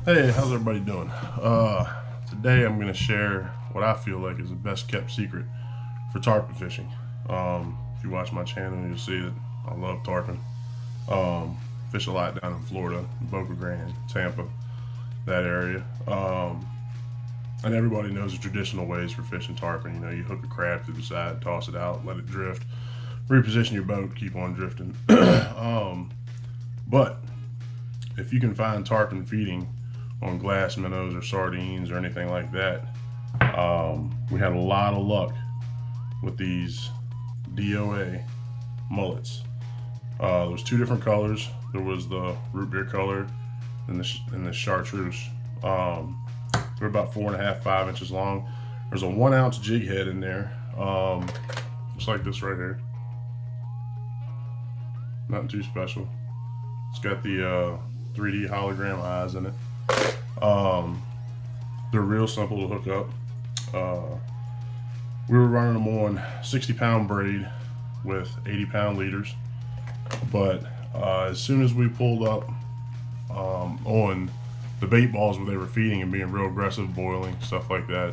Hey, how's everybody doing? Today I'm going to share what I feel like is the best kept secret for tarpon fishing. If you watch my channel, you'll see that I love tarpon. Fish a lot down in Florida, Boca Grande, Tampa, that area. And everybody knows the traditional ways for fishing tarpon. You know, you hook a crab to the side, toss it out, let it drift, reposition your boat, keep on drifting. But if you can find tarpon feeding on glass minnows or sardines or anything like that, we had a lot of luck with these DOA mullets. There was two different colors. There was the root beer color and the chartreuse. They're about 4.5, 5 inches long. There's a 1 ounce jig head in there, just like this right here. Nothing too special. It's got the 3D hologram eyes in it. They're real simple to hook up. We were running them on 60-pound braid with 80-pound leaders, but as soon as we pulled up on the bait balls where they were feeding and being real aggressive, boiling, stuff like that,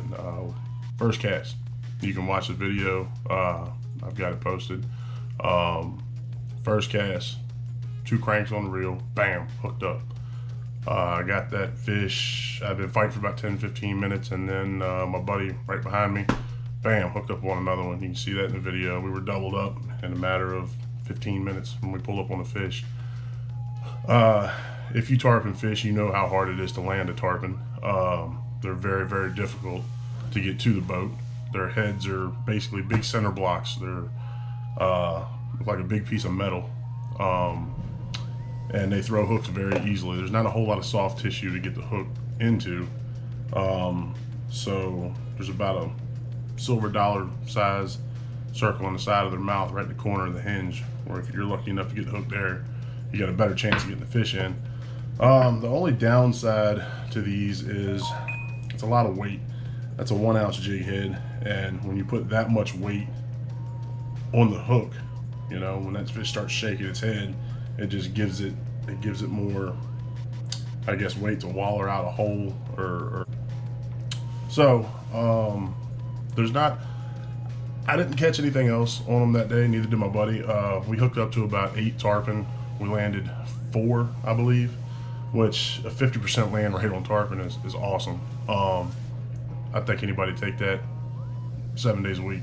first cast. You can watch the video. I've got it posted. First cast, 2 cranks on the reel, bam, hooked up. I got that fish. I've been fighting for about 10-15 minutes, and then my buddy right behind me, bam, hooked up on another one. You can see that in the video. We were doubled up in a matter of 15 minutes when we pulled up on the fish. If you tarpon fish, you know how hard it is to land a tarpon. They're very, very difficult to get to the boat. Their heads are basically big center blocks. They're look like a big piece of metal. And they throw hooks very easily. There's not a whole lot of soft tissue to get the hook into. So there's about a silver dollar size circle on the side of their mouth, right in the corner of the hinge, where if you're lucky enough to get the hook there, you got a better chance of getting the fish in. The only downside to these is it's a lot of weight. That's a 1 ounce jig head, and when you put that much weight on the hook, you know, when that fish starts shaking its head, it just gives it more, I guess, weight to waller out a hole or so. There's not, I didn't catch anything else on them that day, neither did my buddy. We hooked up to about 8 tarpon. We landed 4, I believe, which a 50% land rate on tarpon is awesome. I think anybody take that 7 days a week.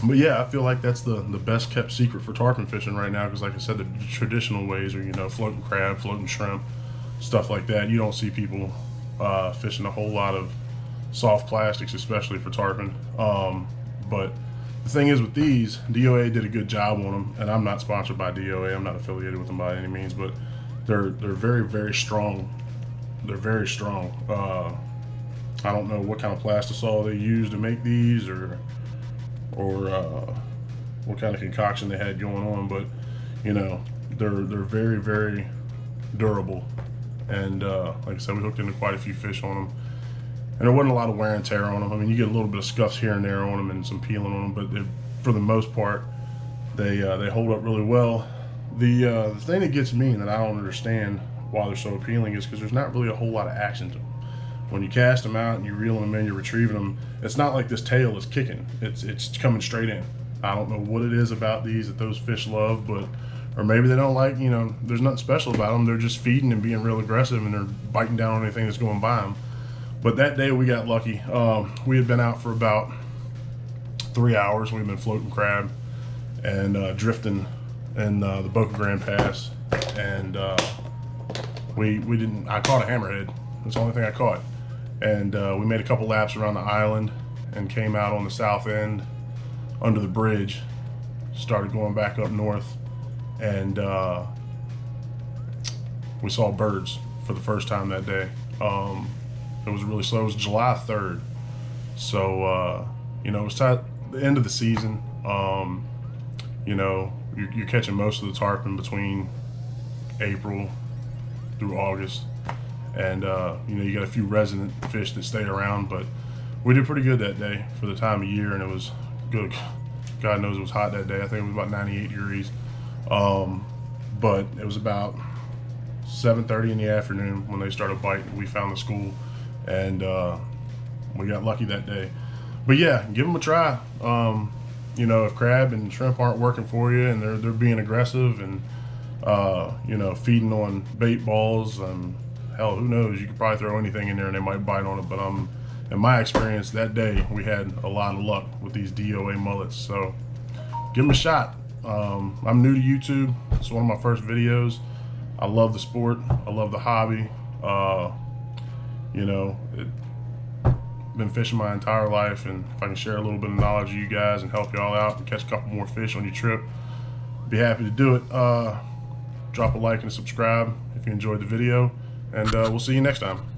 But yeah, I feel like that's the best kept secret for tarpon fishing right now, because like I said, the traditional ways are, you know, floating crab, floating shrimp, stuff like that. You don't see people fishing a whole lot of soft plastics, especially for tarpon. But the thing is with these, DOA did a good job on them, and I'm not sponsored by DOA. I'm not affiliated with them by any means, but they're very, very strong. They're very strong. I don't know what kind of plastisol they use to make these, or what kind of concoction they had going on, but you know, they're very, very durable. And like I said, we hooked into quite a few fish on them, and there wasn't a lot of wear and tear on them. I mean, you get a little bit of scuffs here and there on them and some peeling on them, but for the most part, they hold up really well. The thing that gets me and that I don't understand why they're so appealing is because there's not really a whole lot of action to them. When you cast them out and you're reeling them in, you're retrieving them, it's not like this tail is kicking. It's coming straight in. I don't know what it is about these that those fish love, but, or maybe they don't like, you know, there's nothing special about them. They're just feeding and being real aggressive, and they're biting down on anything that's going by them. But that day we got lucky. We had been out for about 3 hours. We've been floating crab and drifting in the Boca Grande Pass, and I caught a hammerhead. That's the only thing I caught. And we made a couple laps around the island and came out on the south end under the bridge, started going back up north, and we saw birds for the first time that day. It was really slow. It was July 3rd. So, you know, it was the end of the season. You know, you're catching most of the tarpon between April through August. And you know, you got a few resident fish that stay around, but we did pretty good that day for the time of year, and it was good. God knows it was hot that day. I think it was about 98 degrees. But it was about 7:30 in the afternoon when they started biting. We found the school, and we got lucky that day. But yeah, give them a try. You know, if crab and shrimp aren't working for you and they're being aggressive and you know, feeding on bait balls, hell, who knows? You could probably throw anything in there and they might bite on it. But in my experience that day, we had a lot of luck with these DOA mullets. So give them a shot. I'm new to YouTube. It's one of my first videos. I love the sport. I love the hobby. You know, been fishing my entire life, and if I can share a little bit of knowledge with you guys and help y'all out and catch a couple more fish on your trip, be happy to do it. Drop a like and subscribe if you enjoyed the video, and we'll see you next time.